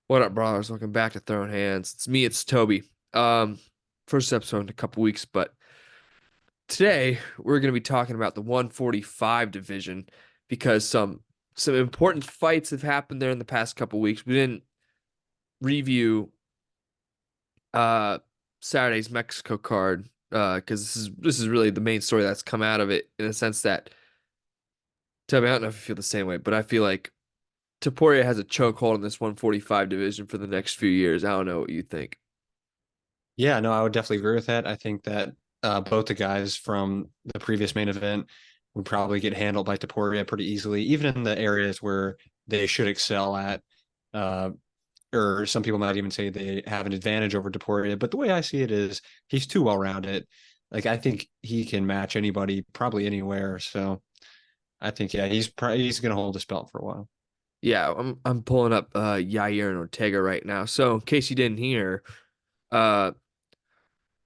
What up, brothers? Welcome back to Throwing Hands. It's Toby. Um, First episode in a couple weeks, but today we're going to be talking about the 145 division because some important fights have happened there in the past couple weeks. We didn't review uh Saturday's Mexico card because this is really the main story that's come out of it in a sense that Toby, I don't know if you feel the same way, but I feel like Taporia has a chokehold in this 145 division for the next few years. I don't know what you think. Yeah, no, I would definitely agree with that. I think that both the guys from the previous main event would probably get handled by Taporia pretty easily, even in the areas where they should excel at. Uh, or some people might even say they have an advantage over Taporia. But the way I see it is he's too well rounded. Like I think he can match anybody probably anywhere. So I think yeah, he's gonna hold his belt for a while. Yeah, I'm pulling up Yair and Ortega right now. So in case you didn't hear, uh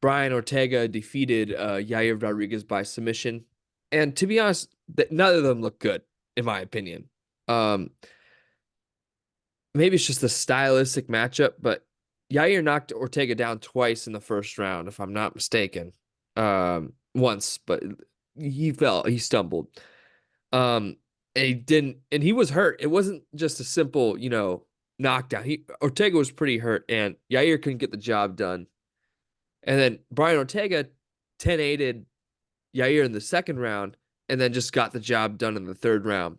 Brian Ortega defeated Yair Rodriguez by submission. And to be honest, none of them look good, in my opinion. Um Maybe it's just a stylistic matchup, but Yair knocked Ortega down twice in the first round, if I'm not mistaken. Once, but he stumbled. Um, and he didn't, and he was hurt. It wasn't just a simple, knockdown. Ortega was pretty hurt, and Yair couldn't get the job done. And then Brian Ortega 10-8'd Yair in the second round, and then just got the job done in the third round.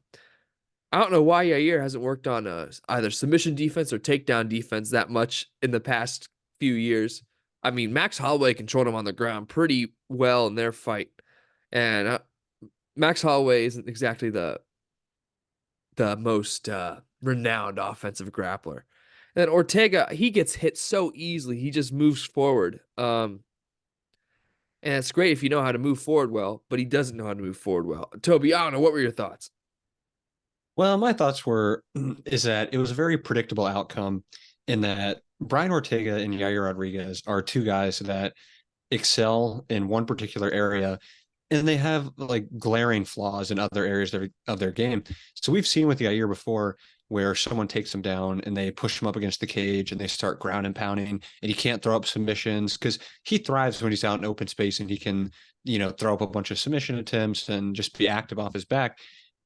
I don't know why Yair hasn't worked on either submission defense or takedown defense that much in the past few years. I mean, Max Holloway controlled him on the ground pretty well in their fight, and Max Holloway isn't exactly the most renowned offensive grappler. And then Ortega, he gets hit so easily. He just moves forward. And it's great if you know how to move forward well, but he doesn't know how to move forward well. Toby, I don't know. What were your thoughts? Well, my thoughts were is that it was a very predictable outcome in that Brian Ortega and Yair Rodriguez are two guys that excel in one particular area and they have like glaring flaws in other areas of their game. So we've seen with Yair before where someone takes him down and they push him up against the cage and they start ground and pounding and he can't throw up submissions because he thrives when he's out in open space and he can, throw up a bunch of submission attempts and just be active off his back.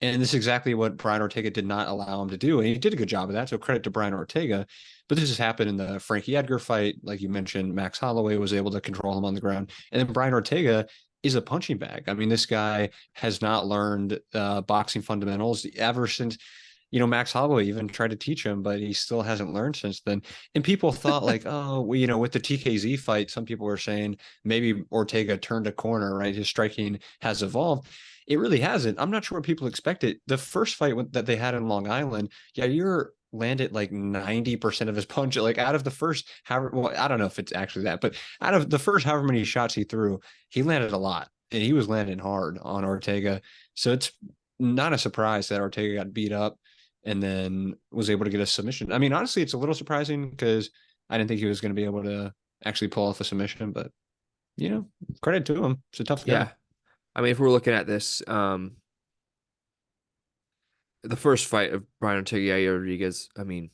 And this is exactly what Brian Ortega did not allow him to do. And he did a good job of that. So credit to Brian Ortega. But this has happened in the Frankie Edgar fight. Like you mentioned, Max Holloway was able to control him on the ground. And then Brian Ortega is a punching bag. I mean, this guy has not learned boxing fundamentals ever since, Max Holloway even tried to teach him, but he still hasn't learned since then. And people thought like, oh, well, with the TKZ fight, some people were saying maybe Ortega turned a corner, right? His striking has evolved. It really hasn't. I'm not sure what people expected. The first fight that they had in Long Island, yeah, you're landed like 90% of his punch. Like out of the first, however, well, I don't know if it's actually that, but out of the first however many shots he threw, he landed a lot and he was landing hard on Ortega. So it's not a surprise that Ortega got beat up and then was able to get a submission. I mean, honestly, it's a little surprising because I didn't think he was going to be able to actually pull off a submission, but credit to him. It's a tough guy. Yeah. I mean, if we're looking at this, the first fight of Brian Ortega, Yair Rodriguez, I mean,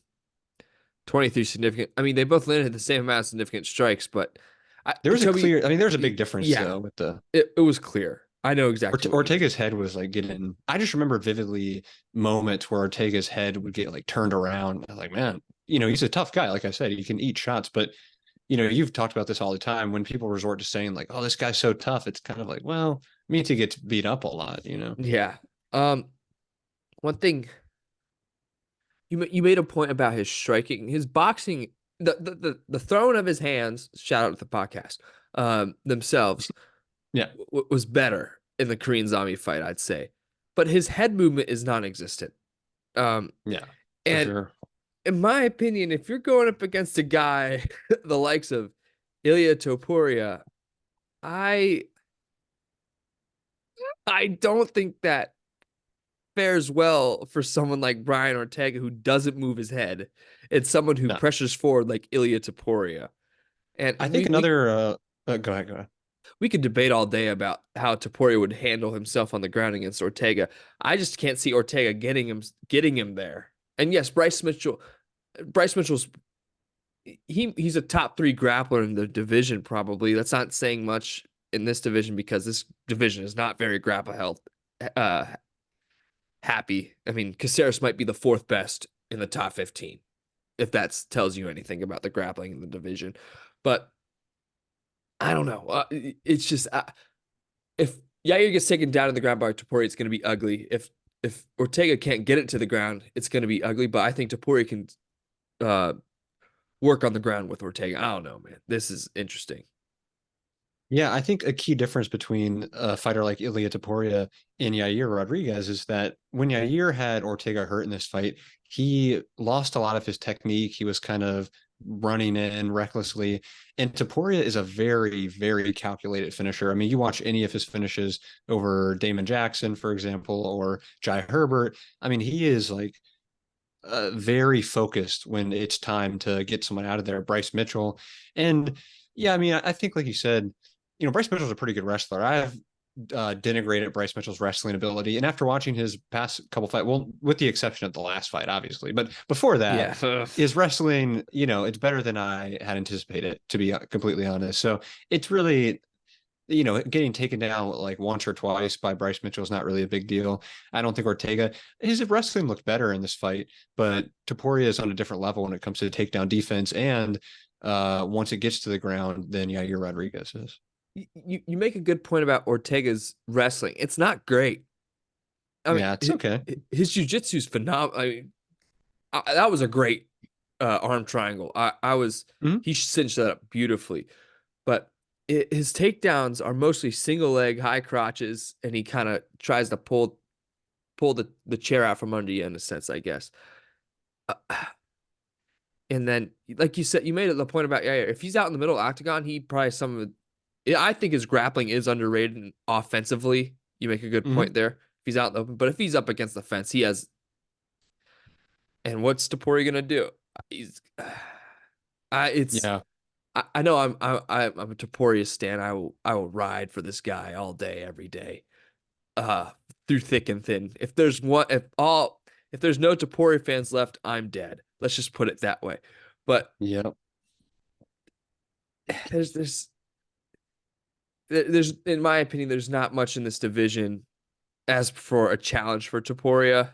23 significant. I mean, they both landed the same amount of significant strikes, but There was a Toby, clear, I mean, there's a big difference yeah, though with the it was clear. I know exactly what you mean. Ortega's head was like getting. I just remember vividly moments where Ortega's head would get like turned around. I was like, man, he's a tough guy. Like I said, he can eat shots, but you've talked about this all the time. When people resort to saying like, "Oh, this guy's so tough," it's kind of like, well, means he gets beat up a lot. Yeah. Um, One thing you made a point about his striking, his boxing, the throwing of his hands. Shout out to the podcast. Themselves Yeah, was better in the Korean Zombie fight, I'd say, but his head movement is non-existent. Um, yeah, for and sure. in my opinion, if you're going up against a guy the likes of Ilya Topuria, I I don't think that fares well for someone like Brian Ortega who doesn't move his head. It's someone who No, pressures forward like Ilya Taporia. And I think we another. Go ahead, go ahead. we could debate all day about how Taporia would handle himself on the ground against Ortega. I just can't see Ortega getting him there. And yes, Bryce Mitchell, Bryce Mitchell's he's a top three grappler in the division, probably. That's not saying much in this division because this division is not very grapple health uh happy. I mean, Caceres might be the fourth best in the top 15, if that tells you anything about the grappling in the division. But I don't know. It's just if Yair gets taken down to the ground by Topuria, it's going to be ugly. If Ortega can't get it to the ground, it's going to be ugly. But I think Topuria can uh, work on the ground with Ortega. I don't know, man. This is interesting. Yeah, I think a key difference between a fighter like Ilia Topuria and Yair Rodriguez is that when Yair had Ortega hurt in this fight, he lost a lot of his technique. He was kind of running in recklessly. And Topuria is a very, very calculated finisher. I mean, you watch any of his finishes over Damon Jackson, for example, or Jai Herbert. I mean, he is like very focused when it's time to get someone out of there. Bryce Mitchell. And yeah, I mean, I think, like you said, Bryce Mitchell's a pretty good wrestler. I've denigrated Bryce Mitchell's wrestling ability, and after watching his past couple fights, well, with the exception of the last fight, obviously, but before that, Yeah. his wrestling, it's better than I had anticipated, to be completely honest. So it's really, getting taken down like once or twice by Bryce Mitchell is not really a big deal. I don't think Ortega, his wrestling looked better in this fight, but Topuria is on a different level when it comes to takedown defense, and once it gets to the ground, then Yair Rodriguez is. You make a good point about Ortega's wrestling. It's not great. I Yeah, it's mean, okay. his jujitsu is phenomenal. I mean, that was a great arm triangle. Mhm. He cinched that up beautifully, but his takedowns are mostly single leg high crotches, and he kind of tries to pull the chair out from under you in a sense, I guess. Uh, and then, like you said, you made the point about yeah, if he's out in the middle octagon, he probably some of I think his grappling is underrated offensively. You make a good Mhm. point there. If he's out in the open, but if he's up against the fence, he has. And what's Tapori gonna do? He's, it's. Yeah. I know I'm a Taporia stan. I will ride for this guy all day, every day, uh, through thick and thin. If there's no Taporia fans left, I'm dead. Let's just put it that way. But Yeah. there's there's there's in my opinion, there's not much in this division as for a challenge for Taporia.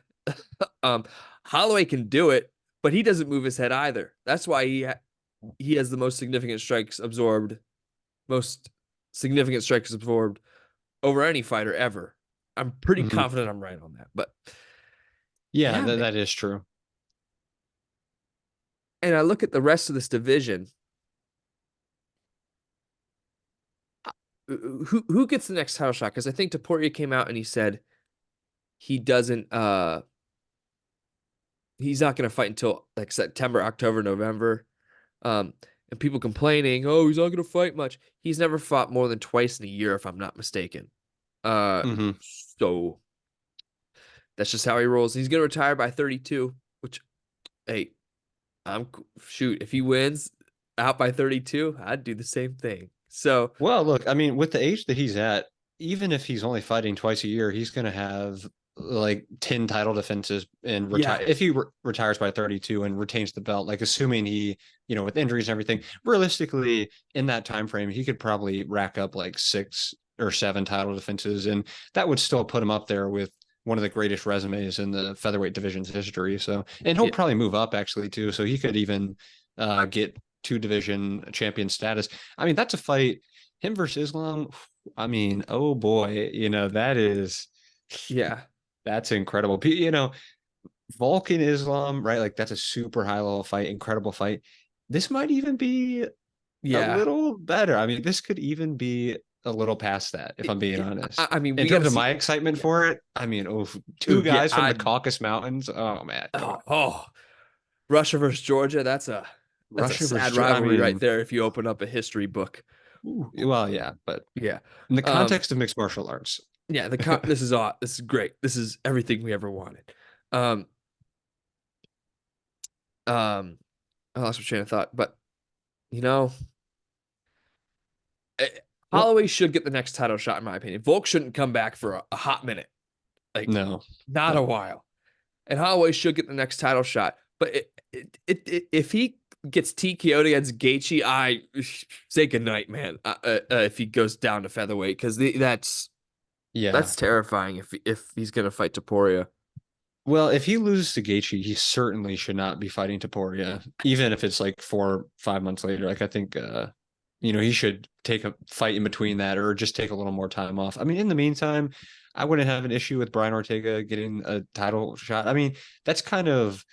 um, Holloway can do it, but he doesn't move his head either. That's why he has the most significant strikes absorbed over any fighter ever. I'm pretty Mhm. confident I'm right on that. But Yeah, yeah, man. that is true. And I look at the rest of this division. Who gets the next title shot? Because I think Taporia came out and he said he doesn't he's not going to fight until like September, October, November. Um, and people complaining, oh, he's not going to fight much. He's never fought more than twice in a year, if I'm not mistaken. Uh, Hmm. so that's just how he rolls. He's going to retire by 32, which, hey, shoot, if he wins out by 32, I'd do the same thing. So, Well, look, I mean, with the age that he's at, even if he's only fighting twice a year, he's going to have like 10 title defenses and yeah, retire. If he retires by 32 and retains the belt, like assuming he, with injuries and everything, realistically in that time frame, he could probably rack up like 6 or 7 title defenses, and that would still put him up there with one of the greatest resumes in the featherweight division's history. So, and he'll yeah, probably move up actually too, so he could even get two division champion status. I mean, that's a fight. Him versus Islam. I mean, oh boy, yeah, that's incredible. Vulcan Islam, right? Like that's a super high level fight, incredible fight. This might even be a yeah. little better. I mean, this could even be a little past that, if I'm being honest. I mean, In we got to terms of see. my excitement Yeah. for it, I mean, oh, two Ooh, yeah. guys from the Caucasus Mountains. Oh man, come on. Oh, Russia versus Georgia. That's a Russia versus, sad I rivalry right mean, there. If you open up a history book, ooh, well, yeah, but yeah, in the um, context of mixed martial arts, yeah. This is all. This is great. This is everything we ever wanted. Um, um, I lost my train of thought, but you know, eh, well, Holloway should get the next title shot in my opinion. Volk shouldn't come back for a hot minute, like no, not a no. while. And Holloway should get the next title shot. But if he gets TKO'd against Gaethje, I say goodnight, man. If he goes down to featherweight, because Yeah. that's terrifying. If he's gonna fight Topuria, Well, if he loses to Gaethje, he certainly should not be fighting Topuria, even if it's like 4, 5 months later. Like I think, he should take a fight in between that, or just take a little more time off. I mean, in the meantime, I wouldn't have an issue with Brian Ortega getting a title shot. I mean, that's kind of,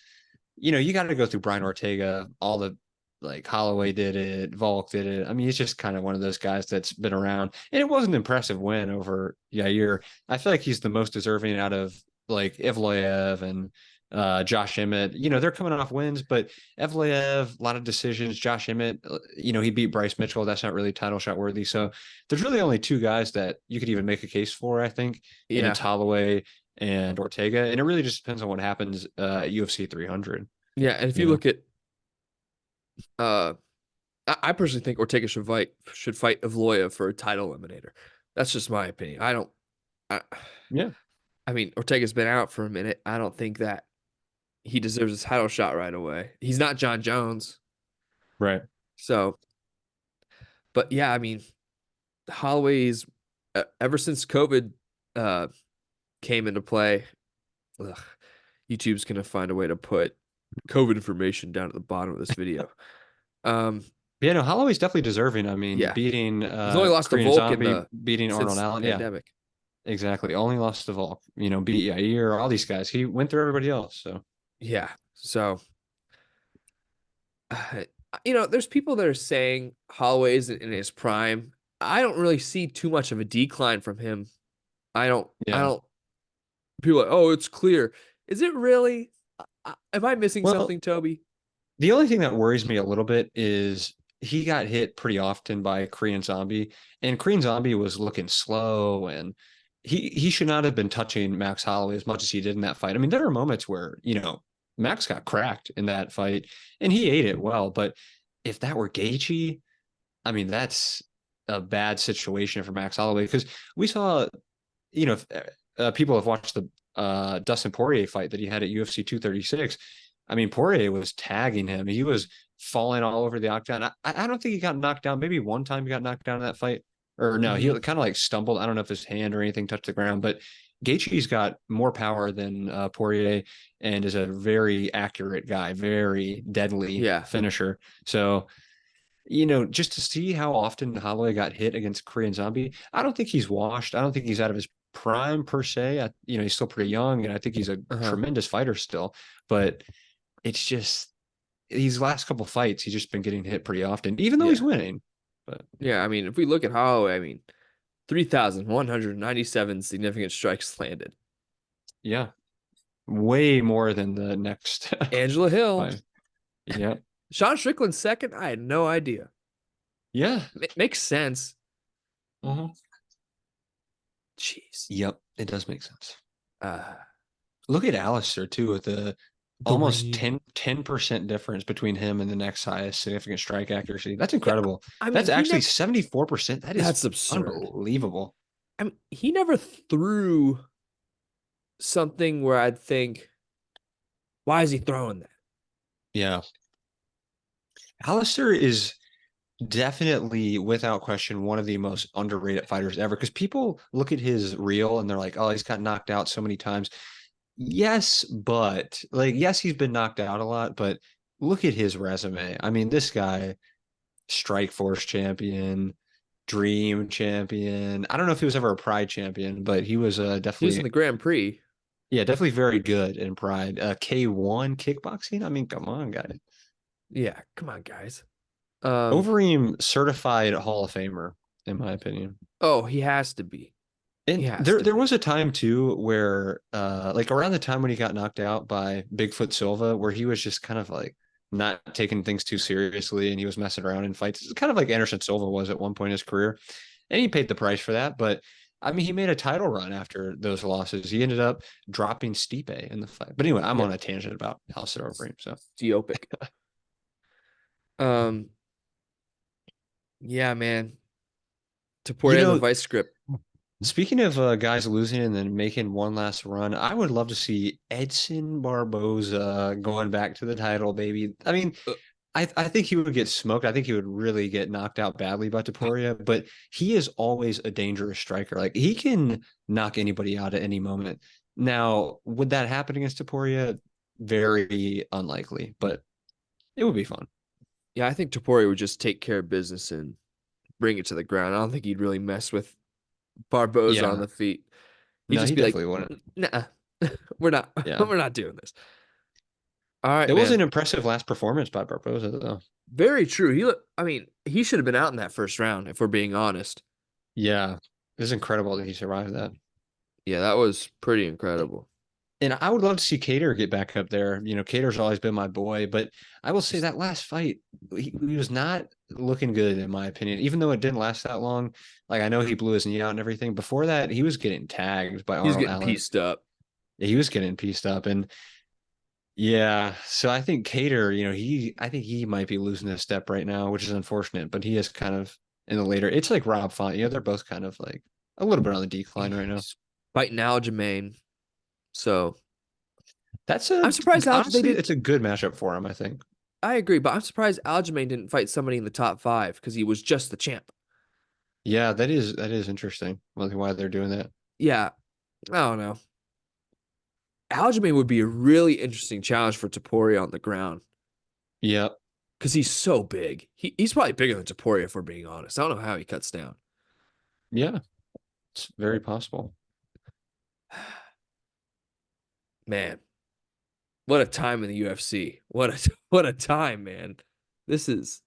you got to go through Brian Ortega. All the like Holloway did it, Volk did it. I mean, he's just kind of one of those guys that's been around, and it was an impressive win over Yair. I feel like he's the most deserving out of like Evloev and Josh Emmett. They're coming off wins, but Evloev, a lot of decisions. Josh Emmett, he beat Bryce Mitchell. That's not really title shot worthy. So there's really only two guys that you could even make a case for, I think, and it's yeah, Holloway and Ortega. And it really just depends on what happens at UFC 300. yeah. And if You you know? look at, uh, I personally think Ortega should fight Evloev for a title eliminator. That's just my opinion. I don't. I, Yeah. I mean, Ortega's been out for a minute. I don't think that he deserves a title shot right away. He's not John Jones. Right. So, but yeah, I mean, Holloway's ever since COVID uh, came into play, ugh, YouTube's gonna find a way to put COVID information down at the bottom of this video. Um, Yeah, no, Holloway's definitely deserving. I mean, yeah, beating he's only lost to Korean Volk in Zombie, the beating Arnold since Allen. Yeah, pandemic. exactly. Only lost to Volk. Beat Yair, all these guys. He went through everybody else. So Yeah, so uh, there's people that are saying Holloway isn't in his prime. I don't really see too much of a decline from him. I don't. I yeah. don't. People are like, oh, it's clear. Is it really? Am I missing Well, something, Toby? the only thing that worries me a little bit is he got hit pretty often by Korean Zombie, and Korean Zombie was looking slow, and he should not have been touching Max Holloway as much as he did in that fight. I mean, there are moments where, Max got cracked in that fight, and he ate it well, but if that were Gaethje, I mean, that's a bad situation for Max Holloway because we saw, if, people have watched the Dustin Poirier fight that he had at UFC 236. I mean, Poirier was tagging him. He was falling all over the octagon. I don't think he got knocked down. Maybe one time he got knocked down in that fight. Or no, he Hmm. kind of like stumbled. I don't know if his hand or anything touched the ground, but Gaethje's got more power than Poirier and is a very accurate guy, very deadly Yeah, finisher. So just to see how often Holloway got hit against Korean Zombie, I don't think he's washed. I don't think he's out of his prime per se. He's still pretty young, and I think he's a uh-huh. tremendous fighter still. But it's just these last couple fights, he's just been getting hit pretty often, even though he's Yeah, winning. But yeah. I mean, if we look at Holloway, I mean, 3,197 significant strikes landed. yeah, way more than the next Angela Hill, fight. Yeah, Sean Strickland second. I had no idea. yeah. Makes sense. Mhm. Jeez. Yep, it does make sense. Uh, Look at Alistair too with the almost Green. 10% difference between him and the next highest significant strike accuracy. That's Yeah, incredible. I mean, That's he actually never. 74%. That is That's absurd. unbelievable. I mean, he never threw something where I'd think, why is he throwing that? Yeah. Alistair is definitely, without question, one of the most underrated fighters ever because people look at his reel and they're like, oh, he's got knocked out so many times. Yes, but like, yes, he's been knocked out a lot, but look at his resume. I mean, this guy, Strike Force champion, Dream champion. I don't know if he was ever a Pride champion, but he was He was in definitely, the Grand Prix. yeah, definitely very good in Pride. K1 kickboxing. I mean, come on, guys. Yeah, come on, guys. Um, Overeem certified Hall of Famer, in my opinion. oh, he has to be. He And has there to there be. was a time too where like around the time when he got knocked out by Bigfoot Silva, where he was just kind of like not taking things too seriously and he was messing around in fights. It's kind of like Anderson Silva was at one point in his career. And he paid the price for that. But I mean, he made a title run after those losses. He ended up dropping Stipe in the fight. But anyway, I'm Yeah, on a tangent about Alistair Overeem. So Diopic. Um, yeah, man. you Taporia has a know, vice script. Speaking of guys losing and then making one last run, I would love to see Edson Barboza going back to the title, baby. I mean, Uh, I think he would get smoked. I think he would really get knocked out badly by Topuria, but he is always a dangerous striker. Like he can knock anybody out at any moment. Now, would that happen against Topuria? Very unlikely, but it would be fun. Yeah, I think Topuria would just take care of business and bring it to the ground. I don't think he'd really mess with Barboza on Yeah. the feet. He'd No, just he be like, definitely wouldn't. "Nah, we're not, Yeah. we're not doing this." All right, It was man. an impressive last performance by Barboza, though. Very true. I mean, he should have been out in that first round, if we're being honest. Yeah. It is incredible that he survived that. Yeah, that was pretty incredible. And I would love to see Cater get back up there. Cater's always been my boy, but I will say that last fight, he was not looking good in my opinion. Even though it didn't last that long, like I know he blew his knee out and everything. Before that, he was getting tagged by He's Arnold getting Allen. pieced up. Yeah, he was getting pieced up, and yeah. So I think Cater, I think he might be losing a step right now, which is unfortunate. But he is kind of in the later. It's like Rob Font. They're both kind of like a little bit on the decline right now. He's fighting Aljamain. So That's I'm surprised they honestly, did. it's a good matchup for him, I think. I agree, but I'm surprised Aljamain didn't fight somebody in the top five because he was just the champ. Yeah, that is interesting. Why they're doing that. Yeah, I don't know. Aljamain would be a really interesting challenge for Topuria on the ground Yeah, because he's so big. He's probably bigger than Topuria, if we're being honest. I don't know how he cuts down. yeah, it's very possible. Man, what a time in the UFC. What a time, man. This is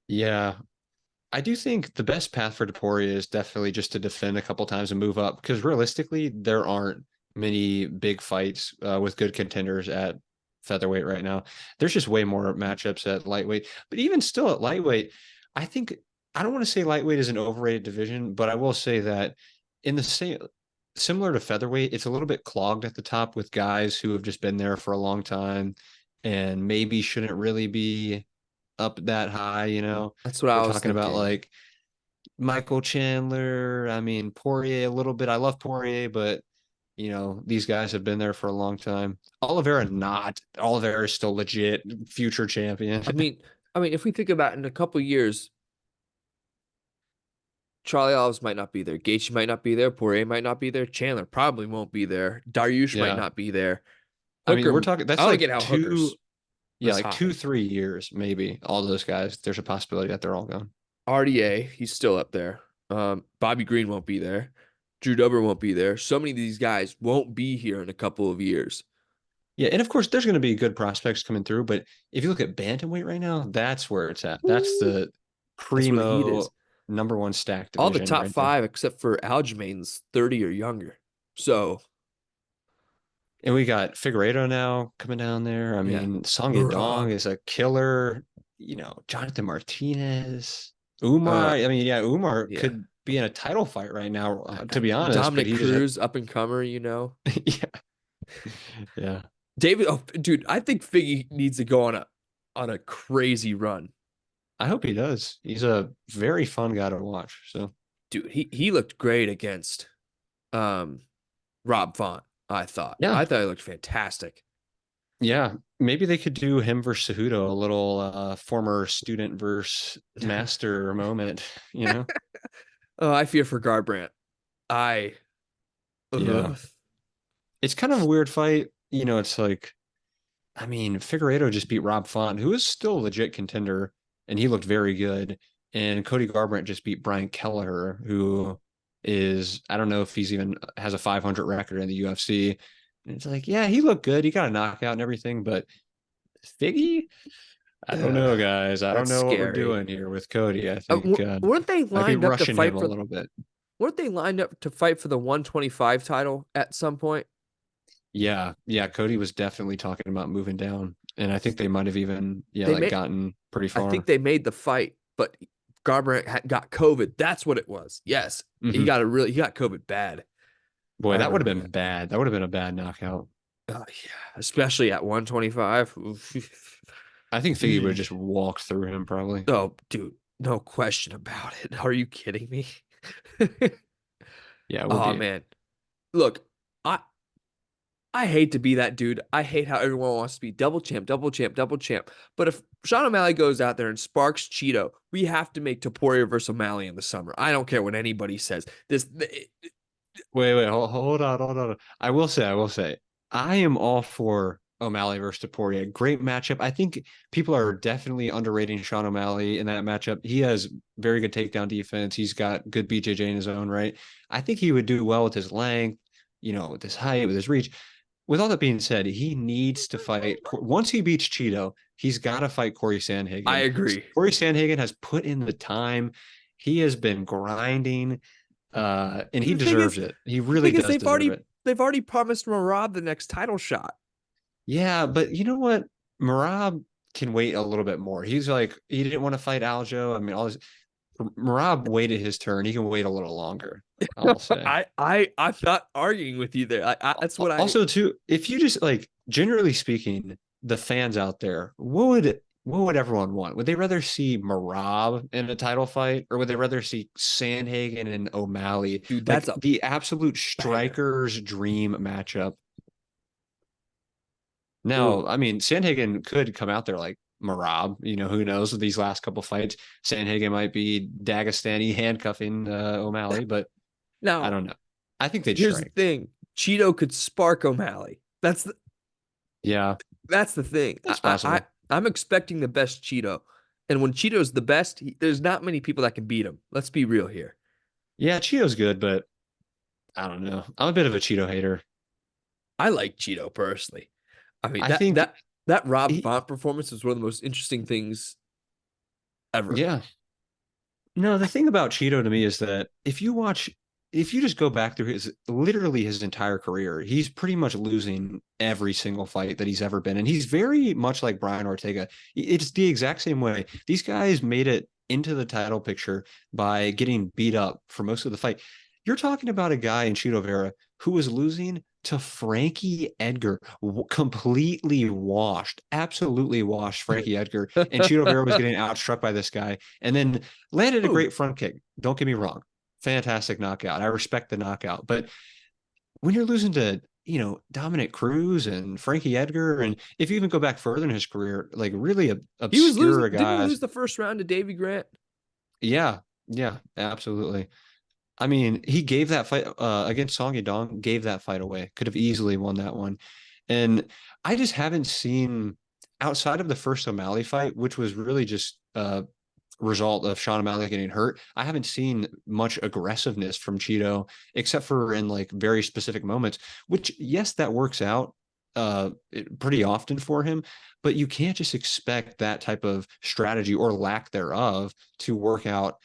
Yeah, I do think the best path for Deporia is definitely just to defend a couple times and move up because realistically, there aren't many big fights with good contenders at featherweight right now. There's just way more matchups at lightweight, but even still at lightweight, I think I don't want to say lightweight is an overrated division, but I will say that in the same similar to featherweight, it's a little bit clogged at the top with guys who have just been there for a long time and maybe shouldn't really be up that high, that's what I We're was talking about thinking. like Michael Chandler. I mean, Poirier a little bit. I love Poirier, but these guys have been there for a long time. Oliveira not. Oliveira is still legit future champion. I mean, if we think about it, in a couple years, Charlie Olives might not be there. Gaethje might not be there. Poirier might not be there. Chandler probably won't be there. Dariush might Yeah. not be there. I mean, we're Hooker, talking I that's don't like get how two, Hooker's yeah, this like high. 2, 3 years, maybe. All those guys, there's a possibility that they're all gone. RDA, he's still up there. Bobby Green won't be there. Drew Dober won't be there. So many of these guys won't be here in a couple of years. Yeah, and of course there's going to be good prospects coming through, but if you look at bantamweight right now, that's where it's at. That's Woo! the That's where the heat is. primo number one stack All the division top right there. five, except for Aljamain's 30 or younger. So, And we got Figueiredo now coming down there. I yeah. mean, Song Yadong Murad. is a killer. Jonathan Martinez, Umar. Uh, I mean, yeah, Umar yeah. could be in a title fight right now, to be honest, but Dominic he just had, Cruz, up and comer. yeah, yeah. David, oh, dude, I think Figgy needs to go on a crazy run. I hope he does. He's a very fun guy to watch. So, Dude, he looked great against um Rob Font, I thought. yeah, I thought he looked fantastic. yeah. Maybe they could do him versus Cejudo, a little former student versus master moment, you know? Oh, I fear for Garbrandt. I Yeah. ugh. It's kind of a weird fight. It's like, I mean, Figueiredo just beat Rob Font, who is still a legit contender, and he looked very good. And Cody Garbrandt just beat Brian Kelleher, who is, I don't know if he's even has a 500 record in the UFC. And it's like, yeah, he looked good. He got a knockout and everything, but Figgy, I don't know, Ugh, guys. I don't that's know what we're scary. doing here with Cody. I think Weren't they might be lined up to rushing him fight a for little bit. the 125 title at some point? Yeah, yeah. Cody was definitely talking about moving down, and I think they might have even, yeah, They like made gotten pretty I think far. they made the fight, but Garbrandt got COVID. That's what it was. Yes. Hmm. He got COVID bad. Boy, I that would have remember been that. bad. That would have been a bad knockout. Yeah, especially at 125. I think Figgy would have just walked through him probably. Oh, dude, no question about it. Are you kidding me? Yeah, it would Oh be. man, look, I I hate to be that dude. I hate how everyone wants to be double champ, double champ, double champ. But if Sean O'Malley goes out there and sparks Cheeto, we have to make Topuria versus O'Malley in the summer. I don't care what anybody says. Wait, hold on. I will say, I am all for O'Malley versus Taporia. Great matchup. I think people are definitely underrating Sean O'Malley in that matchup. He has very good takedown defense. He's got good BJJ in his own right. I think he would do well with his length, with his height, with his reach. With all that being said, he needs to fight. Once he beats Cheeto, he's got to fight Corey I Sandhagen. agree. Corey Sandhagen has put in the time. He has been grinding, and And he the thing deserves is, it. He the really thing is, does deserve it. they've already promised Marab the next title shot. Yeah, but you know what? Marab can wait a little bit more. He's like, he didn't want to fight Aljo. I mean, all this. Marab waited his turn. He can wait a little longer, I'll say. I'm not arguing with you there. That's what I Also, too, if you just like generally speaking, the fans out there, what would everyone want? Would they rather see Marab in a title fight, or would they rather see Sandhagen and O'Malley? dude. That's Like a the absolute banger. striker's dream matchup. Now, Ooh, I mean, Sandhagen could come out there like Marab. Who knows with these last couple fights? Sandhagen might be Dagestani handcuffing O'Malley, but I now don't know. I think they'd here's the strike. thing: Cheeto could spark O'Malley. Yeah, That's the thing. that's possible. I'm expecting the best Cheeto, and when Cheeto's the best, there's not many people that can beat him. Let's be real here. Yeah, Cheeto's good, but I don't know. I'm a bit of a Cheeto hater. I like Cheeto personally. I mean I think that Rob he, Font performance was one of the most interesting things ever. yeah. No, the thing about Cheeto to me is that if you just go back through literally his entire career, he's pretty much losing every single fight that he's ever been. And he's very much like Brian Ortega. It's the exact same way. These guys made it into the title picture by getting beat up for most of the fight. You're talking about a guy in Cheeto Vera who was losing to Frankie Edgar, completely washed, absolutely washed Frankie Edgar. And Cheeto Vera was getting outstruck by this guy. And then landed a Boom. great front kick. Don't get me wrong. Fantastic knockout. I respect the knockout. But when you're losing to, Dominic Cruz and Frankie Edgar, and if you even go back further in his career, like really He was losing. obscure Didn't he guys. lose the first round to Davy Grant? Yeah, yeah, absolutely. I mean, he gave that fight against Song Yadong, gave that fight away. Could have easily won that one. And I just haven't seen outside of the first O'Malley fight, which was really just result of Sean O'Malley getting hurt. I haven't seen much aggressiveness from Cheeto, except for in like very specific moments, which, yes, that works out pretty often for him, but you can't just expect that type of strategy or lack thereof to work out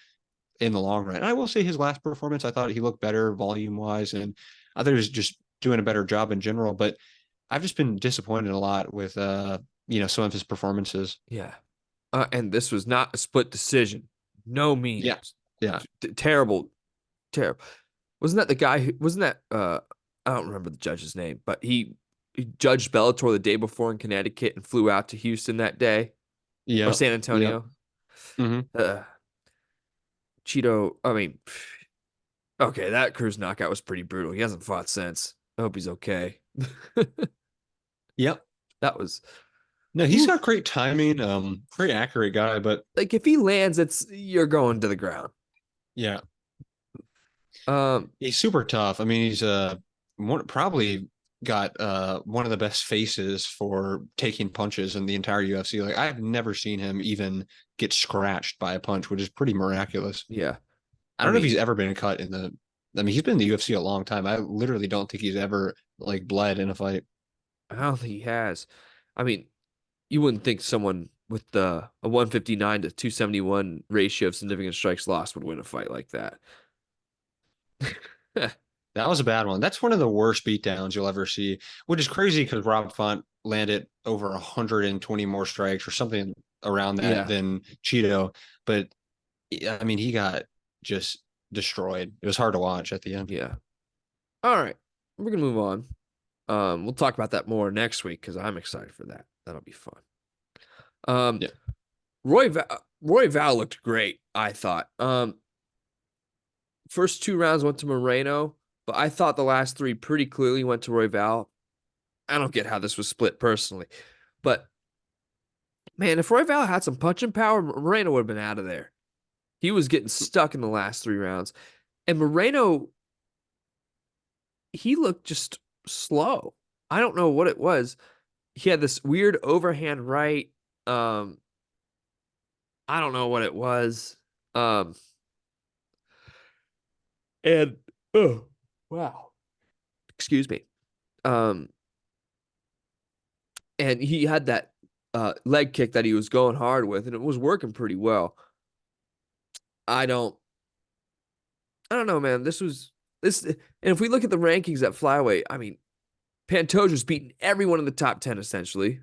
in the long run. And I will say his last performance, I thought he looked better volume wise, and I thought he was just doing a better job in general. But I've just been disappointed a lot with some of his performances. Yeah. And this was not a split decision. No Yeah, means. yeah, Terrible. Terrible. Wasn't that the guy who wasn't that I don't remember the judge's name, but he judged Bellator the day before in Connecticut and flew out to Houston that day or yep, San yep. Antonio. Hmm. Uh, Cheeto, I mean, okay, that Cruz knockout was pretty brutal. He hasn't fought since. I hope he's okay. Yep. That was No, he's ooh, got great timing, very accurate guy, but like if he lands, it's you're going to the ground. yeah, Um, he's super tough. I mean, he's probably got one of the best faces for taking punches in the entire UFC. Like I've never seen him even get scratched by a punch, which is pretty miraculous. yeah. I I don't know if he's mean, ever been cut in the. I mean, he's been in the UFC a long time. I literally don't think he's ever like bled in a fight. I don't think he has. I mean, you wouldn't think someone with a 159 to 271 ratio of significant strikes lost would win a fight like that. That was a bad one. That's one of the worst beatdowns you'll ever see, which is crazy because Rob Font landed over 120 more strikes or something around that Yeah, than Cheeto. But I mean, he got just destroyed. It was hard to watch at the end. yeah. All right, we're gonna move on. We'll talk about that more next week because I'm excited for that. That'll be fun. Um, Yeah. Roy Val looked great. I thought. First two rounds went to Moreno, but I thought the last three pretty clearly went to Royval. I don't get how this was split personally, but man, if Royval had some punching power, Moreno would have been out of there. He was getting stuck in the last three rounds, and Moreno, he looked just slow. I don't know what it was. He had this weird overhand right. Um, I don't know what it was. Um, and oh wow, excuse me. Um, and he had that leg kick that he was going hard with, and it was working pretty well. I don't, I don't know, man. This was this, and if we look at the rankings at flyweight, I mean, Pantoja's beaten everyone in the top 10 essentially.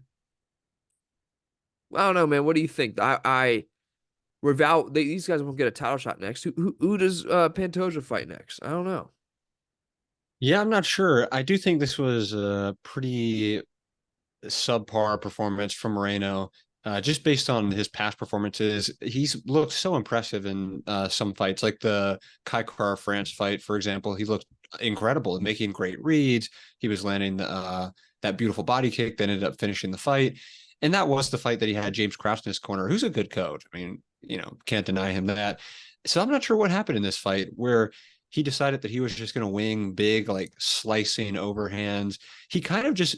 I don't know, man. What do you think? These guys won't get a title shot next. Who does Pantoja fight next? I don't know. Yeah, I'm not sure. I do think this was a pretty subpar performance from Moreno. Just based on his past performances, he's looked so impressive in some fights, like the Kai Kara France fight, for example. He looked incredible, making great reads. He was landing that beautiful body kick that ended up finishing the fight. And that was the fight that he had James Krause in his corner, who's a good coach. I mean, can't deny him that. So I'm not sure what happened in this fight where he decided that he was just going to wing big, like slicing overhands. He kind of just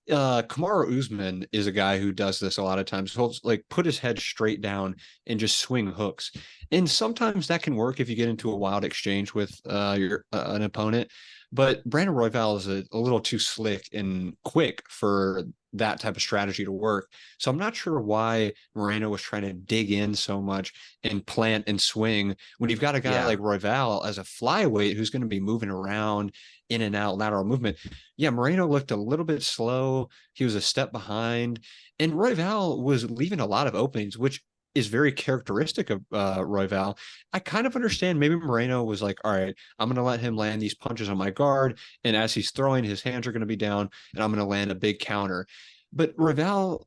Kamaru Usman is a guy who does this a lot of times. He'll like put his head straight down and just swing hooks. And sometimes that can work if you get into a wild exchange with your an opponent. But Brandon Royval is a little too slick and quick for that type of strategy to work. So I'm not sure why Moreno was trying to dig in so much and plant and swing when you've got a guy Yeah. like Royval as a flyweight who's going to be moving around in and out lateral movement. Yeah, Moreno looked a little bit slow. He was a step behind, and Royval was leaving a lot of openings, which is very characteristic of Royval. I kind of understand. Maybe Moreno was like, "All right, I'm going to let him land these punches on my guard, and as he's throwing, his hands are going to be down, and I'm going to land a big counter." But Royval,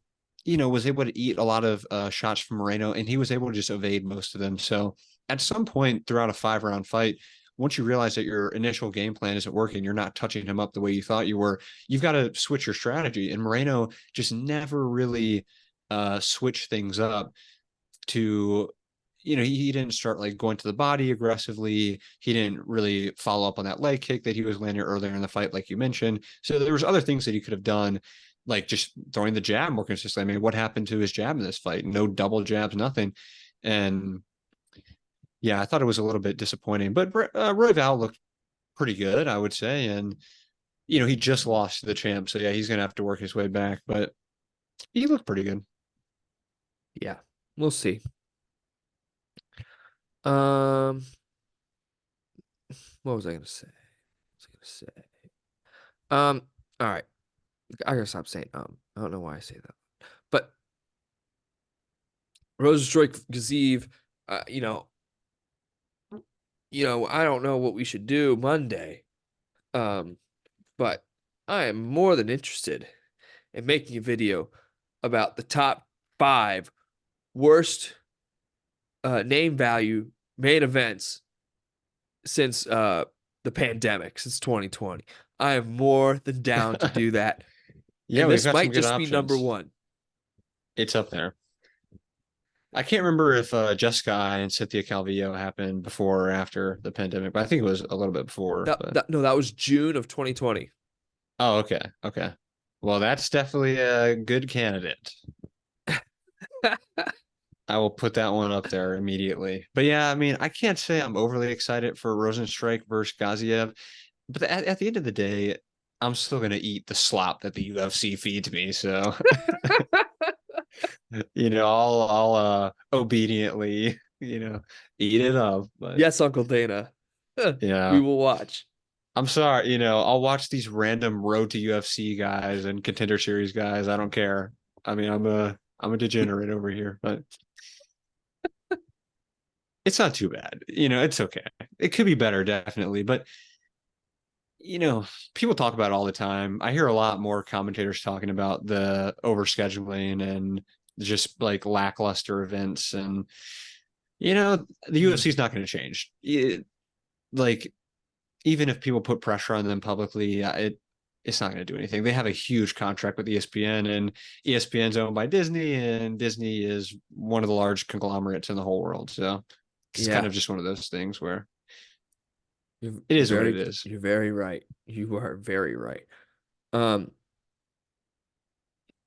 was able to eat a lot of shots from Moreno, and he was able to just evade most of them. So at some point throughout a 5 round fight, once you realize that your initial game plan isn't working, you're not touching him up the way you thought you were, you've got to switch your strategy. And Moreno just never really switched things up to, he didn't start like going to the body aggressively. He didn't really follow up on that leg kick that he was landing earlier in the fight, like you mentioned. So there was other things that he could have done, like just throwing the jab more consistently. I mean, what happened to his jab in this fight? No double jabs, nothing. And yeah, I thought it was a little bit disappointing, but Royval looked pretty good, I would say. And, he just lost to the champ. So, yeah, he's going to have to work his way back, but he looked pretty good. Yeah. We'll see. Um, what was I gonna say? What was I gonna say? All right. I gotta stop saying I don't know why I say that. But Rosenstruik Gaziv, uh, you know, I don't know what we should do Monday. Um, but I am more than interested in making a video about the top five worst name value main events since the pandemic, since 2020. I am more than down to do that. Yeah, And we've this got some might good just be number options. one. It's up there. I can't remember if Jessica I and Cynthia Calvillo happened before or after the pandemic, but I think it was a little bit before. But No, that was June of 2020. oh, okay, okay. Well, that's definitely a good candidate. I will put that one up there immediately. But yeah, I mean, I can't say I'm overly excited for Rosenstrike versus Gaziev, but at the end of the day, I'm still going to eat the slop that the UFC feeds me. So, I'll obediently, eat it up. But Yes, Uncle Dana. We yeah, will watch. I'm sorry, I'll watch these random road to UFC guys and contender series guys. I don't care. I mean, I'm a degenerate over here, but it's not too bad. It's okay. It could be better, definitely. But, you know, people talk about it all the time. I hear a lot more commentators talking about the overscheduling and just like lackluster events. And, the UFC is not going to change. like even if people put pressure on them publicly, it's not going to do anything. They have a huge contract with ESPN, and ESPN's owned by Disney, and Disney is one of the large conglomerates in the whole world. So it's kind Yeah, of just one of those things where it is what it is. you're very right. You are very right. Um,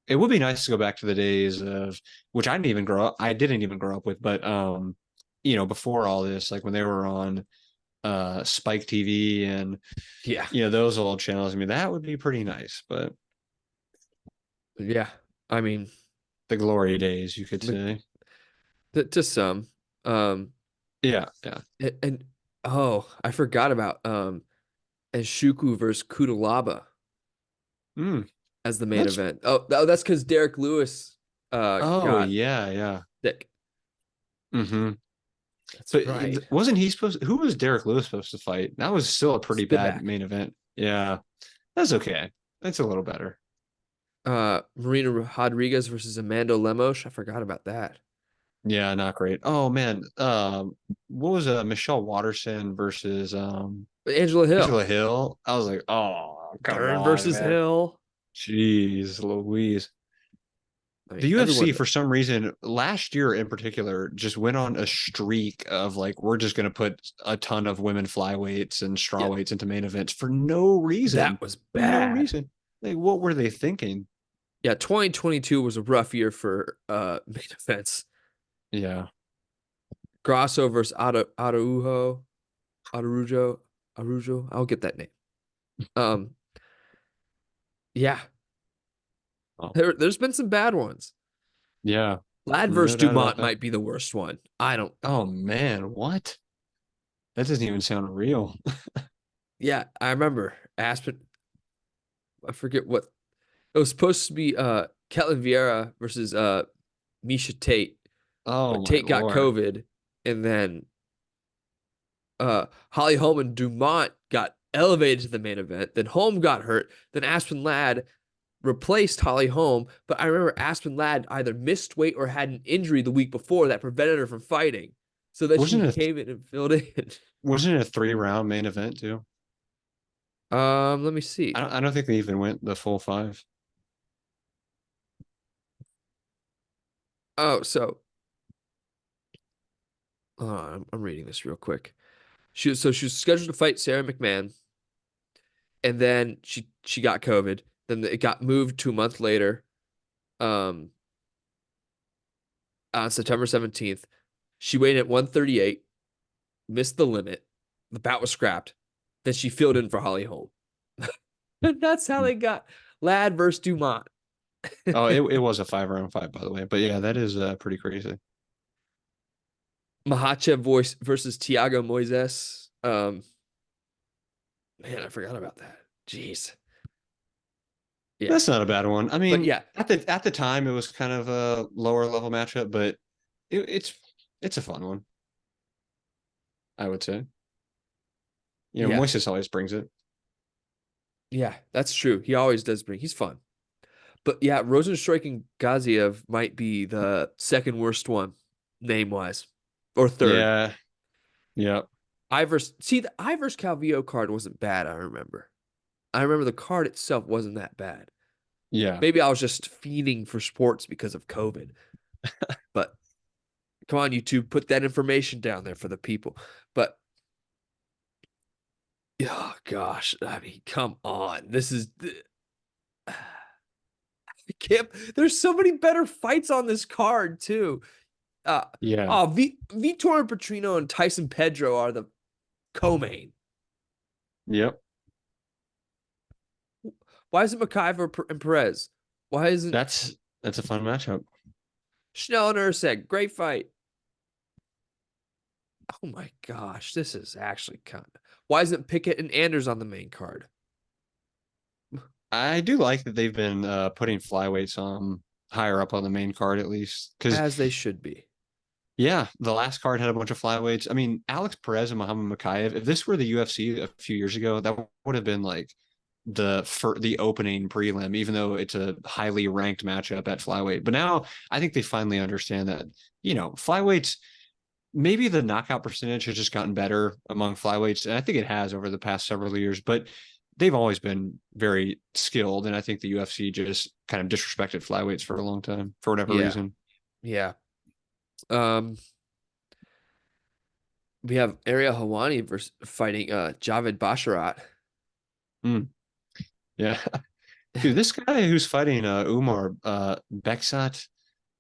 It would be nice to go back to the days of which I didn't even grow up. I didn't even grow up with, but before all this, like when they were on Spike TV and yeah, those old channels. I mean, that would be pretty nice, but yeah. I mean, the glory days, you could the, say. to some, um, Yeah, yeah. and oh, I forgot about and Shuku versus Kudalaba Mm, as the main that's event. That's because Derek Lewis oh got yeah, yeah. sick. Mm-hmm. That's But right. wasn't he supposed? Who was Derek Lewis supposed to fight? That was still a pretty bad Spivak. main event. Yeah, that's okay. That's a little better. Marina Rodriguez versus Amanda Lemos. I forgot about that. Yeah, not great. Oh man, what was Michelle Watterson versus Angela Hill. Angela Hill? I was like, oh, come Dern on, versus man. Hill. Jeez, Louise. I The mean, UFC, everyone. for some reason, last year in particular, just went on a streak of like, we're just going to put a ton of women flyweights and Yeah, strawweights into main events for no reason. that was For no bad. reason. Like, what were they thinking? Yeah, 2022 was a rough year for main events. Yeah. Grasso versus Araujo, Arujo. I'll get that name. Um, yeah, Oh, there's been some bad ones. yeah. Lad versus No doubt about Dumont that. might be the worst one. I don't. Oh, man. What? That doesn't even sound real. Yeah, I remember Aspen. I forget what it was supposed to be. Ketlin Vieira versus Misha Tate, Oh, but my Tate got Lord. COVID, and then Holly Holm and Dumont got elevated to the main event. Then Holm got hurt. Then Aspen Ladd replaced Holly Holm. But I remember Aspen Ladd either missed weight or had an injury the week before that prevented her from fighting. So then she Wasn't it came in and filled in. wasn't it a 3 round main event too? Let me I see. don't I don't think they even went the full five. Oh, so I'm reading this real quick. She was scheduled to fight Sarah McMahon, and then she got COVID. Then it got moved to a month later. Um, on September 17th. She weighed in at 138, missed the limit. The bout was scrapped. Then she filled in for Holly Holm. And that's how they got Ladd versus Dumont. Oh, it was a 5 round fight, by the way. But yeah, that is pretty crazy. Mahachev voice versus Tiago Moises. Man, I forgot about that. Jeez. Yeah. That's not a bad one. I But mean, yeah, at the time, it was kind of a lower level matchup, but it's a fun one, I would say. yeah, Moises always brings it. yeah, that's true. He always does he's fun. But yeah, Rosenstruik and Gaziev might be the second worst one, name wise, or third. Yeah, yeah, The Ivers Calvillo card wasn't bad, I remember the card itself wasn't that bad. yeah, Maybe I was just fiending for sports because of COVID. But come on, YouTube, put that information down there for the people. But oh gosh, I mean, come on. This is I can't there's so many better fights on this card too. Uh yeah. oh, Vitor Petrino and Tyson Pedro are the co-main. Yep. Why isn't McIver and Perez? Why isn't That's a fun matchup. Schnell and Urseg? Great fight. Oh my gosh, this is actually kind of. Why isn't Pickett and Anders on the main card? I do like that they've been putting flyweights on higher up on the main card at least, because As they should be. yeah, the last card had a bunch of flyweights. I mean, Alex Perez and Muhammad Mokaev. If this were the UFC a few years ago, that would have been like the opening prelim, even though it's a highly ranked matchup at flyweight. But now I think they finally understand that flyweights. maybe the knockout percentage has just gotten better among flyweights, and I think it has over the past several years, but they've always been very skilled, and I think the UFC just kind of disrespected flyweights for a long time for whatever Yeah, reason. yeah. Um, we have Ariel Hawani versus fighting Javed Basharat. Mm, yeah. Dude, this guy who's fighting Umar Beksat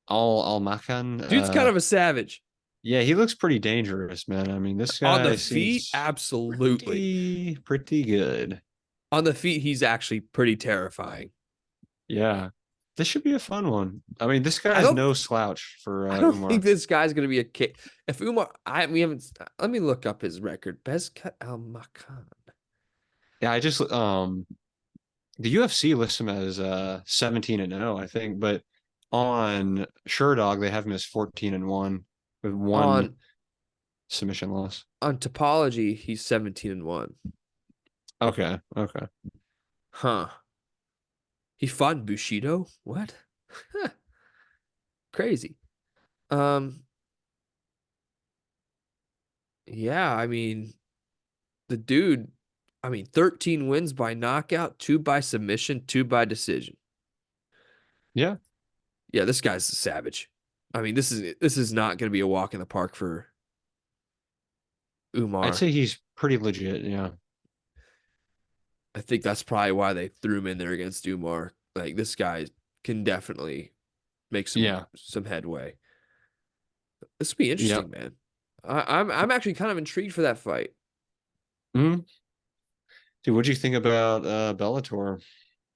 Al Makan, Dude's kind of a savage. yeah, he looks pretty dangerous, man. I mean, this On the guy feet, seems absolutely. pretty good. On the feet, he's actually pretty terrifying. Yeah. This should be a fun one. I mean, this I guy's don't no slouch for I don't think Umar. this guy's gonna be a kid. If Umar, we haven't. Let me look up his record. Bezkat Al Makan. Yeah, I just the UFC lists him as 17-0, I think, but on Sherdog they have him as 14-1 with one On submission loss. topology, he's 17-1. Okay, okay. Huh. He fought in Bushido? What? Crazy. Um, yeah, I mean, the dude, 13 wins by knockout, 2 by submission, 2 by decision. Yeah. Yeah, this guy's a savage. This is not going to be a walk in the park for I'd Umar. say he's pretty legit, yeah. I think that's probably why they threw him in there against Umar. Like this guy can definitely make Yeah. some headway. This will be Yep. interesting, man. I'm actually kind of intrigued for that fight. Mm. Dude, what'd you think about Bellator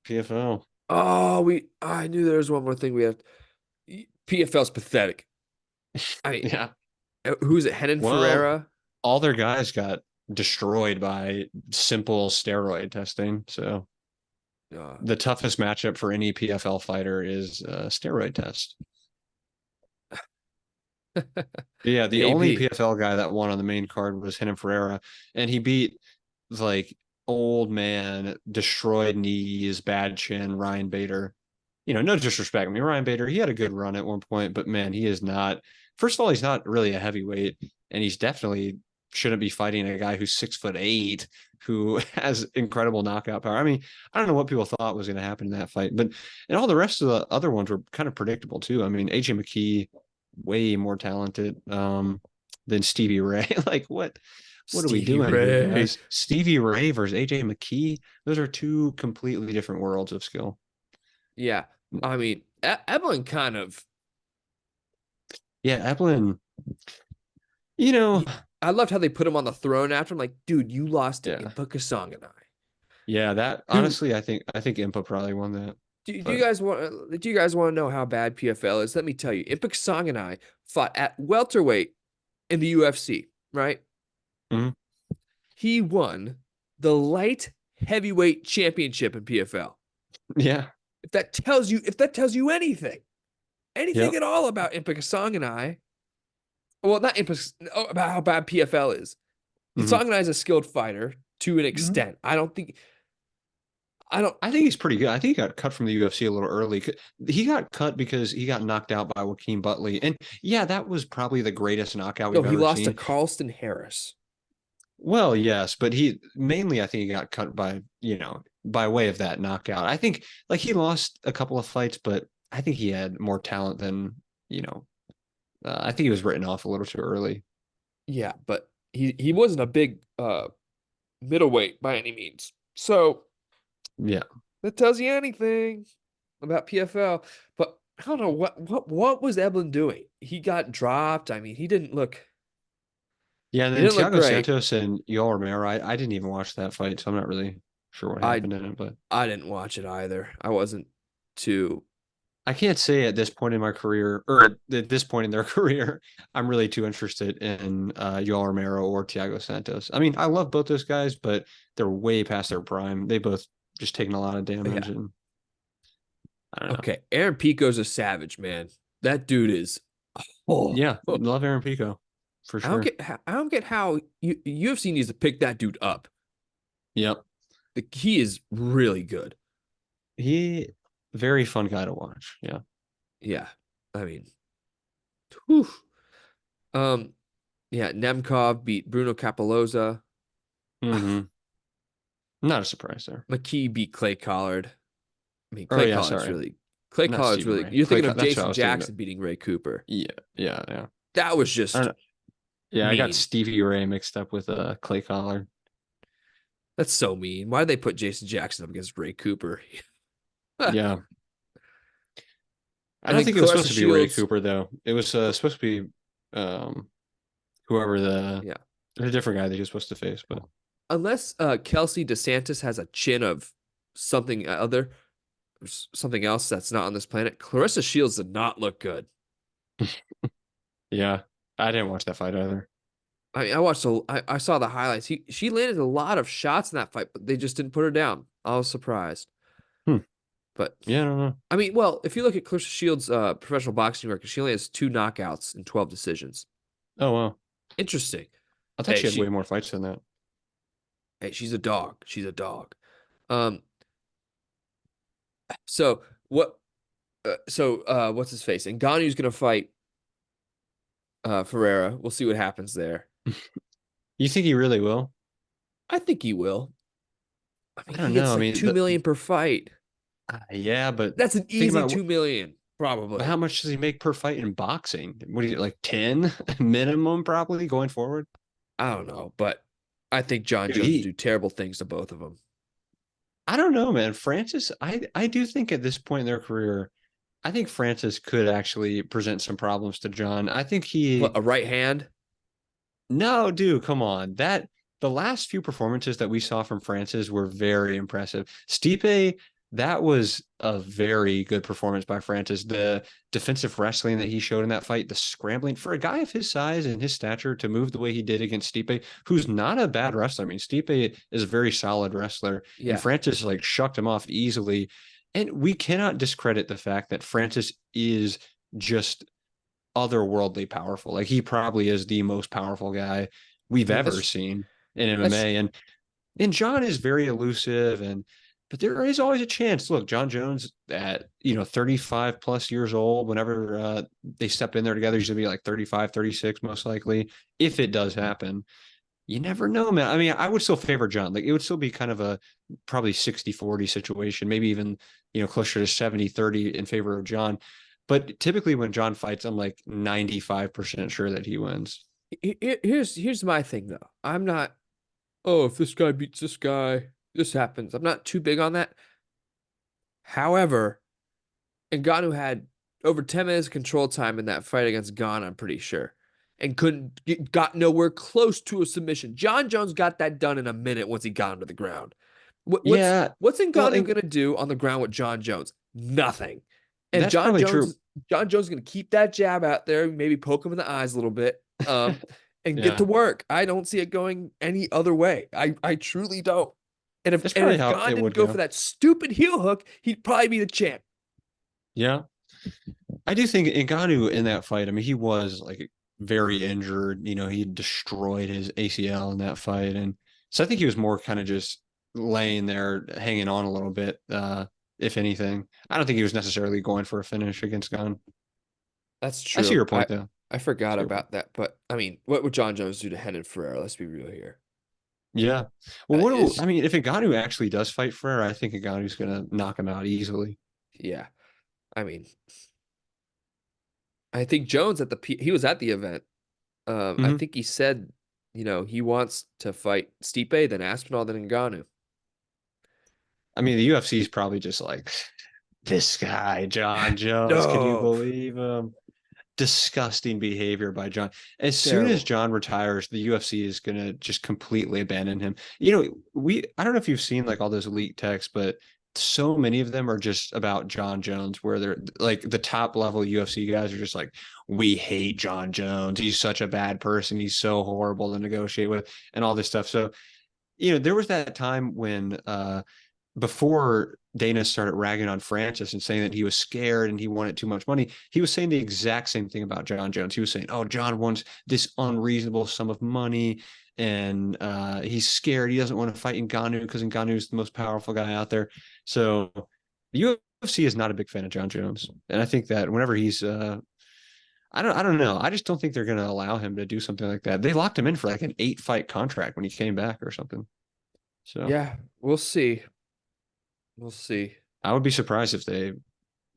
PFL? Oh, I knew there was one more thing we have. PFL's pathetic. I mean, Yeah. who's it? Henan Well, Ferreira. all their guys got destroyed by simple steroid testing. So Uh, the toughest matchup for any PFL fighter is a steroid test. Yeah, the only AB. PFL guy that won on the main card was Renan Ferreira, and he beat like old man, destroyed knees, bad chin, Ryan Bader. No disrespect. I mean, Ryan Bader, he had a good run at one point, but man, he is not. First of all, he's not really a heavyweight, and he's definitely shouldn't be fighting a guy who's 6'8", who has incredible knockout power. I mean, I don't know what people thought was going to happen in that fight, but and all the rest of the other ones were kind of predictable too. I mean, AJ McKee, way more talented than Stevie Ray. Like, what are we Stevie doing here, Ray. guys? Stevie Ray versus AJ McKee. Those are two completely different worlds of skill. Yeah. Evelyn kind of. Yeah, Evelyn, you know, I loved how they put him on the throne after. I'm like, dude, you lost to yeah. Impa Kasanganai. Yeah, that Dude, honestly, I think Impa probably won that. do you But guys want? Do you guys want to know how bad PFL is? Let me tell you. Impa Kasanganai fought at welterweight in the UFC. Right? mhm. He won the light heavyweight championship in PFL. Yeah, If that tells you anything, anything yep. at all about Impa Kasanganai, well, not Impa, about how bad PFL is. Hmm. Kasanganai is a skilled fighter to an Hmm. extent. I don't. I think he's pretty good. I think he got cut from the UFC a little early. He got cut because he got knocked out by Joaquin Butley, and yeah, that was probably the greatest knockout No, we've he ever lost to seen. Carlston Harris. Well, yes, but he mainly I think he got cut by way of that knockout. I think like he lost a couple of fights, but I think he had more talent than, you know, I think he was written off a little too early. Yeah, but he wasn't a big middleweight by any means. So Yeah. that tells you anything about PFL. But I don't know what was Eblin doing. He got dropped. Yeah, and He then didn't look Thiago great. Santos and Yoel Romero, I didn't even watch that fight, so I'm not really sure what I happened in it, but I didn't watch it either. I wasn't too. I can't say at this point in my career or at this point in their career, I'm really too interested in Yoel Romero or Thiago Santos. I mean, I love both those guys, but they're way past their prime. They both just taken a lot of damage, Yeah. and I don't know. Okay. Aaron Pico's a savage, man. That dude is. Oh, Yeah, love Aaron Pico for sure. I don't get how UFC needs to pick that dude up. Yep. He is really good. He very fun guy to watch. Yeah. Yeah. I mean, whew. Um, Yeah, Nemkov beat Bruno Capoloza. Mm-hmm. Not a surprise there. McKee beat Clay Collard. I mean, Oh yeah, sorry, Clay not Collard's Stephen really. Ray. You're thinking of That's what I Jason was thinking of. Jackson beating Ray Cooper. Yeah, yeah, yeah. That was I don't just know. Yeah, I got mean. Stevie Ray mixed up with Clay Collard. That's so mean. Why did they put Jason Jackson up against Ray Cooper? I Yeah, I don't mean, think it was Clarissa supposed to be Ray Shields. Cooper though. It was supposed to be um, whoever Yeah, there's a different guy that he was supposed to face, but unless Kelsey DeSantis has a chin of something other, something else that's not on this planet. Clarissa Shields did not look good. yeah, I didn't watch that fight either. I mean, I saw the highlights. She landed a lot of shots in that fight, but they just didn't put her down. I was surprised. Hmm. But Yeah, I don't know. I mean, well, if you look at Clarissa Shields' professional boxing record, she only has 2 knockouts and 12 decisions. Oh well, Interesting. I thought Hey, she had way more fights than that. she's a dog. She's a dog. Um, so what? What's his face? And Ngannou's gonna fight Ferreira. We'll see what happens there. You think he really will? I think he will. I I mean, he don't know. gets I like mean, 2 million per fight. yeah, but That's an think easy about 2 million, but probably. how much does he make per fight in boxing? What do you like 10 minimum probably going forward? I don't know, but I think John Dude, Jones would do terrible things to both of them. I don't know, man. Francis, I do think at this point in their career, I think Francis could actually present some problems to John. I think What, he a right hand? No, dude, come on. The last few performances that we saw from Francis were very impressive. Stipe, that was a very good performance by Francis. The defensive wrestling that he showed in that fight, the scrambling for a guy of his size and his stature to move the way he did against Stipe, who's not a bad wrestler. I mean, Stipe is a very solid wrestler, and Yeah. Francis like shucked him off easily. And we cannot discredit the fact that Francis is just otherworldly powerful. Like he probably is the most powerful guy we've I mean, ever seen in that's MMA. And John is very elusive but there is always a chance. Look, John Jones at 35 plus years old, whenever they step in there together, he's gonna be like 35, 36, most likely, if it does happen. You never know, man. I mean, I would still favor John. Like it would still be kind of a probably 60-40 situation, maybe even, closer to 70-30 in favor of John. But typically when John fights, I'm like 95% sure that he wins. here's my thing though. I'm not, oh, if this guy beats this guy, this happens. I'm not too big on that. However, Ngannou had over 10 minutes of control time in that fight against Ghana, I'm pretty sure, and got nowhere close to a submission. John Jones got that done in a minute once he got onto the ground. Yeah. What's Well, Ngannou and gonna do on the ground with John Jones? Nothing. And that's probably true. John Jones is gonna keep that jab out there, maybe poke him in the eyes a little bit, and get to Yeah. work. I don't see it going any other way. I truly don't. That's And probably if how Gon it didn't would go for go. that stupid heel hook, he'd probably be the champ. Yeah. I do think Ngannou in that fight, I mean, he was like very injured. He destroyed his ACL in that fight. And so I think he was more kind of just laying there, hanging on a little bit, if anything. I don't think he was necessarily going for a finish against Gunn. That's I see true. your point, though. I I forgot see your point. about that, but I mean, what would John Jones do to Henan Ferrer? Let's be real here. Yeah. Well, It's I mean, if Ngannou actually does fight Ferrer, I think Ngannou's going to knock him out easily. yeah. I mean, I think Jones he was at the event. I Hmm. think he said, he wants to fight Stipe, then Aspinall, then Ngannou. I mean, the UFC is probably just like, this guy, John Jones, can you No, believe him? Disgusting behavior by John. As soon as terrible. John retires, the UFC is gonna just completely abandon him. I don't know if you've seen like all those leaked texts, but so many of them are just about John Jones, where they're like the top level UFC guys are just like, we hate John Jones. He's such a bad person. He's so horrible to negotiate with, and all this stuff. So, there was that time when before Dana started ragging on Francis and saying that he was scared and he wanted too much money, he was saying the exact same thing about John Jones. He was saying, "Oh, John wants this unreasonable sum of money, and he's scared. He doesn't want to fight Ngannou because Ngannou is the most powerful guy out there." So the UFC is not a big fan of John Jones, and I think that whenever he's, I don't know. I just don't think they're going to allow him to do something like that. They locked him in for like an 8 fight contract when he came back or something. So Yeah, we'll see. We'll see. I would be surprised if they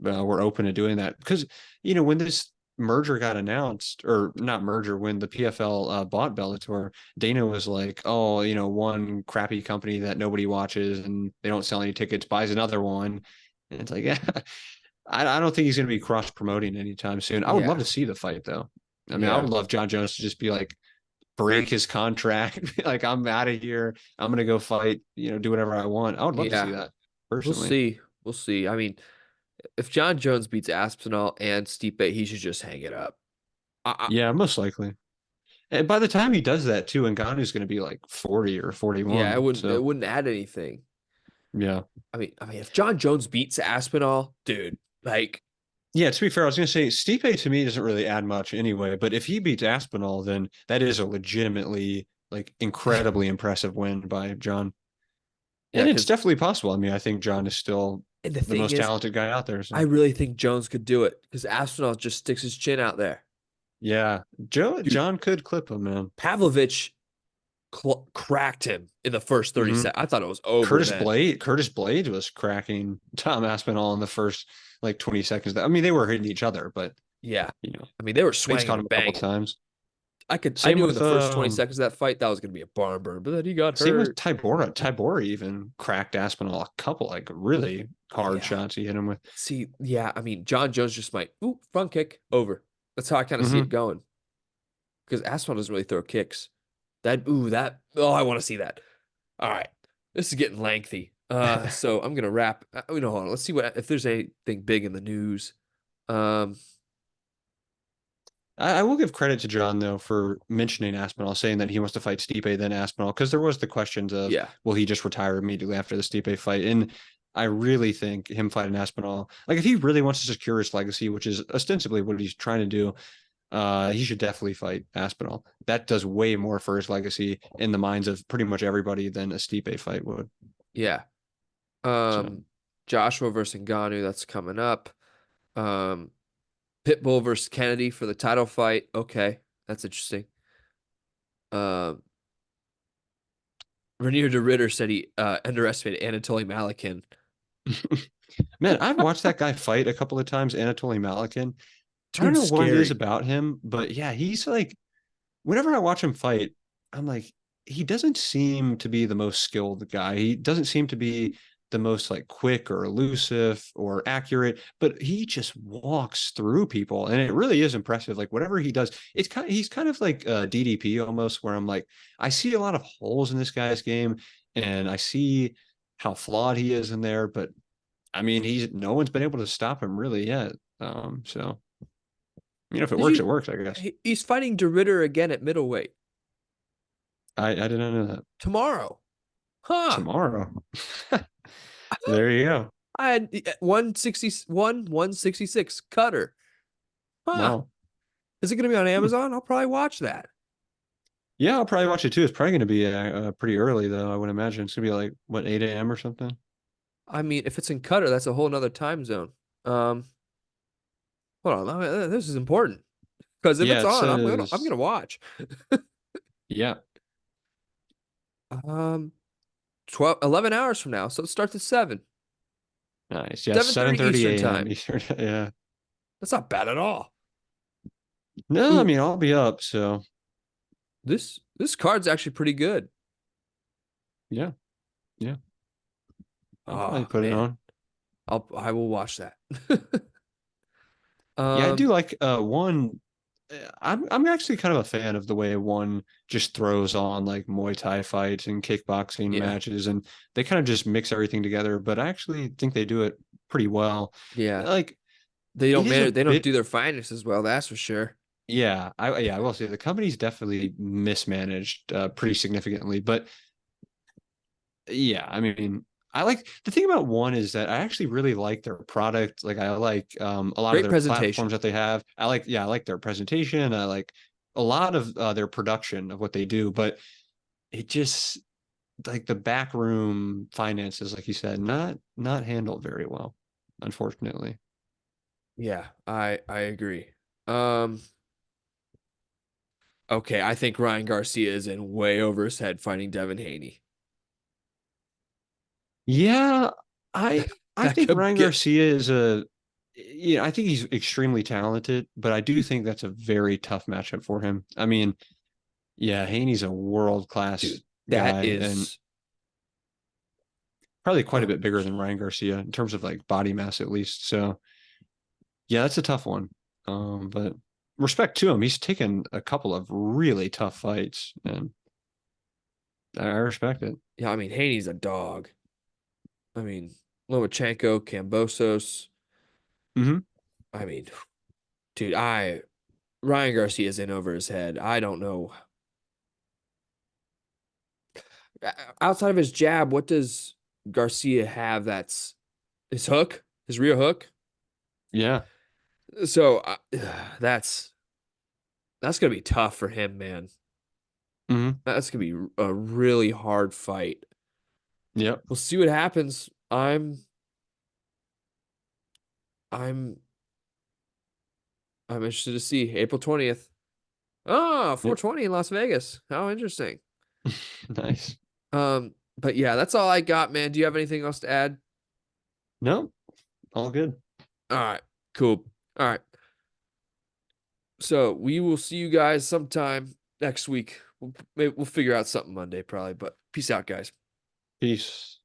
were open to doing that because when this merger got announced, or not merger, when the PFL bought Bellator, Dana was like, "Oh, one crappy company that nobody watches and they don't sell any tickets buys another one," and it's like, yeah, I don't think he's going to be cross promoting anytime soon. I would love Yeah, to see the fight though. I mean, I yeah, would love John Jones to just be like, break his contract, like I'm out of here. I'm gonna go fight. Do whatever I want. I would love to see yeah. that We'll personally. see. We'll see. I mean, if John Jones beats Aspinall and Stipe, he should just hang it up. I, Yeah, most likely. And by the time he does that too, Ngannou's going to be like 40 or yeah, it 41. wouldn't it So wouldn't add anything. yeah. I mean, if John Jones beats Aspinall, dude, like, Yeah, to be fair, I was going to say Stipe to me doesn't really add much anyway, but if he beats Aspinall, then that is a legitimately like incredibly impressive win by John. yeah, And it's because definitely possible. I mean, I think John is still and the the thing most is, talented guy out there. I So really think Jones could do it because Aspinall just sticks his chin out there. yeah, Dude, John could clip him, man. Pavlovich cracked him in the first 30 Hmm. seconds. I thought it was over then. Curtis Blade was cracking Tom Aspinall in the first like 20 seconds. I mean, they were hitting each other, but Yeah. you know, I mean, they were Blade's swinging caught him and a couple banging. times. I Same knew in with the first 20 seconds of that fight that was going to be a barn burn, but then he got same with hurt. Tybora. Tybora even cracked Aspinall a couple like really hard Yeah. shots he hit him with. See, yeah, I mean, John Jones just might, ooh, front kick, over. That's how I kind of see it Hmm. going because Aspinall doesn't really throw kicks. Oh, I want to see that. All right. This is getting lengthy. So I'm gonna wrap. Hold on. Let's see what if there's anything big in the news. Um, I will give credit to John though for mentioning Aspinall, saying that he wants to fight Stipe then Aspinall, because there was the questions of yeah, will he just retire immediately after the Stipe fight, and I really think him fighting Aspinall, like if he really wants to secure his legacy, which is ostensibly what he's trying to do, he should definitely fight Aspinall. That does way more for his legacy in the minds of pretty much everybody than a Stipe fight would. yeah. So Um, Joshua versus Ngannou, that's coming up. Um, Pitbull versus Kennedy for the title fight. Okay, that's interesting. Um, Renier de Ritter said he underestimated Anatoly Malakin. man, I've watched that guy fight a couple of times, Anatoly Malakin. I don't Dude's know what it is scary. about him, but yeah, he's like whenever I watch him fight, I'm like, he doesn't seem to be the most skilled guy. He doesn't seem to be the most like quick or elusive or accurate, but he just walks through people, and it really is impressive. Like whatever he does, he's kind of like DDP almost, where I'm like, I see a lot of holes in this guy's game, and I see how flawed he is in there, but I mean, he's no one's been able to stop him really yet. So if it Did works, it you? works, I guess. He's fighting de Ritter again at middleweight I did not know that. tomorrow. Huh. Tomorrow. There you go. I had 161, 166 cutter. Huh. Wow. Is it going to be on Hmm. Amazon? I'll probably watch that. Yeah, I'll probably watch it too. It's probably going to be pretty early though. I would imagine it's going to be like what 8 a.m. or something. I mean, if it's in Qatar, that's a whole nother time zone. Um, Hold on, this is important because if Yeah, it's it on, I'm says. gonna watch. Yeah, Um, 12, 11 hours from now, so it starts at 7, nice. Yeah, 7:30 7:30 Eastern a.m. time. Eastern. Yeah. That's not bad at all. No, I Ooh, mean I'll be up. So this card's actually pretty good. yeah, yeah. I'll probably Oh put it man, on. I will watch that. Yeah, I do Um, like one. I'm actually kind of a fan of the way one just throws on like Muay Thai fights and kickboxing yeah, matches, and they kind of just mix everything together. But I actually think they do it pretty well. yeah. Like it is a They don't bit, do their finest as well. That's for sure. yeah, I will say the company's definitely mismanaged pretty significantly. But yeah, I mean, I like the thing about one is that I actually really like their product. Like I like a lot of Great their presentation. platforms that they have. I like their presentation. I like a lot of their production of what they do, but it just like the backroom finances, like you said, not handled very well, unfortunately. Yeah, I agree. Um, okay, I think Ryan Garcia is in way over his head fighting Devin Haney. Yeah, I That think could Ryan get, Garcia is I think he's extremely talented, but I do think that's a very tough matchup for him. I mean, yeah, Haney's a world-class dude, that guy and is, probably quite a oh, bit bigger than Ryan Garcia in terms of like body mass at least. So yeah, that's a tough one. But respect to him. He's taken a couple of really tough fights and I respect it. yeah, I mean, Haney's a dog. I mean, Lomachenko, Kambosos. Hmm. I mean, dude, Ryan Garcia's in over his head. I don't know. Outside of his jab, what does Garcia have that's his hook, his rear hook? Yeah. So that's that's gonna be tough for him, man. Hmm. That's gonna be a really hard fight. Yep. We'll see what happens. I'm I'm interested to see April 20th. Oh, Yep. 420 in Las Vegas. How interesting. Nice. But yeah, that's all I got, man. Do you have anything else to add? No, all good. All right, cool. All right. So we will see you guys sometime next week. Maybe we'll figure out something Monday, probably. But peace out, guys. Peace.